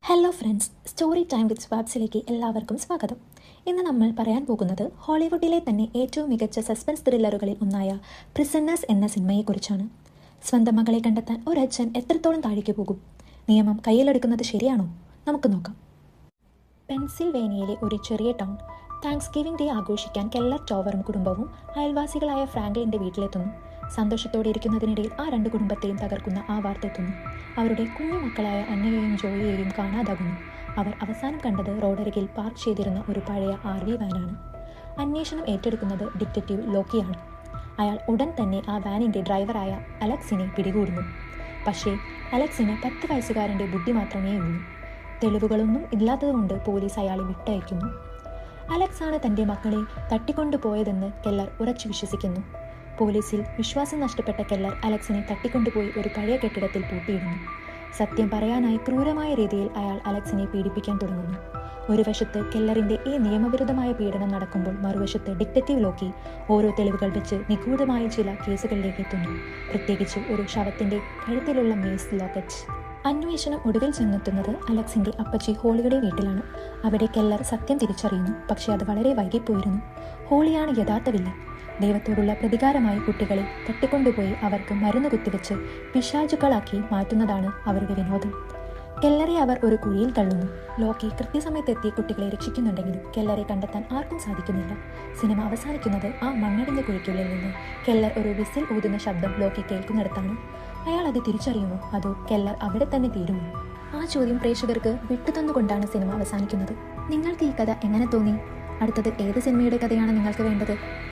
Hello friends, story time with സ്വാബ്സിലേക്ക് എല്ലാവർക്കും സ്വാഗതം. ഇന്ന് നമ്മൾ പറയാൻ പോകുന്നത് ഹോളിവുഡിലെ തന്നെ ഏറ്റവും മികച്ച സസ്പെൻസ് ത്രില്ലറുകളിൽ ഒന്നായ പ്രിസണേഴ്സ് എന്ന സിനിമയെക്കുറിച്ചാണ്. സ്വന്തം മകളെ കണ്ടെത്താൻ ഒരച്ഛൻ എത്രത്തോളം താഴേക്ക് പോകും? നിയമം കയ്യിലെടുക്കുന്നത് ശരിയാണോ? നമുക്ക് നോക്കാം. പെൻസിൽവേനിയയിലെ ഒരു ചെറിയ ടൗൺ. താങ്ക്സ് ഗിവിംഗ് ഡേ ആഘോഷിക്കാൻ കെല്ലർ ടോവറും കുടുംബവും അയൽവാസികളായ ഫ്രാങ്ക്ലിൻ്റെ വീട്ടിലെത്തുന്നു. സന്തോഷത്തോടെ ഇരിക്കുന്നതിനിടയിൽ ആ രണ്ട് കുടുംബത്തെയും തകർക്കുന്ന ആ വാർത്ത എത്തുന്നു. അവരുടെ കുഞ്ഞുമക്കളായ അന്നയെയും ജോയിയെയും കാണാതാകുന്നു. അവർ അവസാനം കണ്ടത് റോഡരികിൽ പാർക്ക് ചെയ്തിരുന്ന ഒരു പഴയ RV വാനാണ്. അന്വേഷണം ഏറ്റെടുക്കുന്നത് ഡിറ്റക്റ്റീവ് ലോക്കിയാണ്. അയാൾ ഉടൻ തന്നെ ആ വാനിൻ്റെ ഡ്രൈവറായ അലക്സിനെ പിടികൂടുന്നു. പക്ഷേ അലക്സിന് 10 വയസ്സുകാരൻ്റെ ബുദ്ധി മാത്രമേ ഉള്ളൂ. തെളിവുകളൊന്നും ഇല്ലാത്തതുകൊണ്ട് പോലീസ് അയാളെ വിട്ടയക്കുന്നു. അലക്സ് ആണ് തൻ്റെ മക്കളെ തട്ടിക്കൊണ്ടുപോയതെന്ന് കെല്ലർ ഉറച്ചു വിശ്വസിക്കുന്നു. പോലീസിൽ വിശ്വാസം നഷ്ടപ്പെട്ട കെല്ലർ അലക്സിനെ തട്ടിക്കൊണ്ടുപോയി ഒരു പഴയ കെട്ടിടത്തിൽ പൂട്ടിയിടുന്നു. സത്യം പറയാനായി ക്രൂരമായ രീതിയിൽ അയാൾ അലക്സിനെ പീഡിപ്പിക്കാൻ തുടങ്ങുന്നു. ഒരു വശത്ത് കെല്ലറിൻ്റെ ഈ നിയമവിരുദ്ധമായ പീഡനം നടക്കുമ്പോൾ മറുവശത്ത് ഡിറ്റക്റ്റീവ് ലോക്കി ഓരോ തെളിവുകൾ വെച്ച് നിഗൂഢമായ ചില കേസുകളിലേക്ക് എത്തുന്നു. പ്രത്യേകിച്ച് ഒരു ശവത്തിൻ്റെ കഴുത്തിലുള്ള മേസ് ലോക്കറ്റ്. അന്വേഷണം ഒടുവിൽ ചെന്നെത്തുന്നത് അലക്സിൻ്റെ അപ്പച്ചി ഹോളിയുടെ വീട്ടിലാണ്. അവിടെ കെല്ലർ സത്യം തിരിച്ചറിയുന്നു. പക്ഷേ അത് വളരെ വൈകിപ്പോയിരുന്നു. ഹോളിയാണ് യഥാർത്ഥ വില്ലൻ. ദൈവത്തോടുള്ള പ്രതികാരമായി കുട്ടികളെ തട്ടിക്കൊണ്ടുപോയി അവർക്ക് മരുന്ന് കുത്തിവെച്ച് പിശാചുക്കളാക്കി മാറ്റുന്നതാണ് അവരുടെ വിനോദം. കെല്ലറെ അവർ ഒരു കുഴിയിൽ തള്ളുന്നു. ലോക്കി കൃത്യസമയത്തെത്തി കുട്ടികളെ രക്ഷിക്കുന്നുണ്ടെങ്കിലും കെല്ലറെ കണ്ടെത്താൻ ആർക്കും സാധിക്കുന്നില്ല. സിനിമ അവസാനിക്കുന്നത് ആ മണ്ണടിഞ്ഞ കുഴിക്കുള്ളിൽ നിന്ന് കെല്ലർ ഒരു വിസിൽ ഊതുന്ന ശബ്ദം ലോക്കി കേൾക്കുന്നിടത്താണ്. അയാൾ അത് തിരിച്ചറിയുമോ, അതോ കെല്ലർ അവിടെ തന്നെ തീരുമോ? ആ ചോദ്യം പ്രേക്ഷകർക്ക് വിട്ടുതന്നുകൊണ്ടാണ് സിനിമ അവസാനിക്കുന്നത്. നിങ്ങൾക്ക് ഈ കഥ എങ്ങനെ തോന്നി? അടുത്തത് ഏത് സിനിമയുടെ കഥയാണ് നിങ്ങൾക്ക് വേണ്ടത്?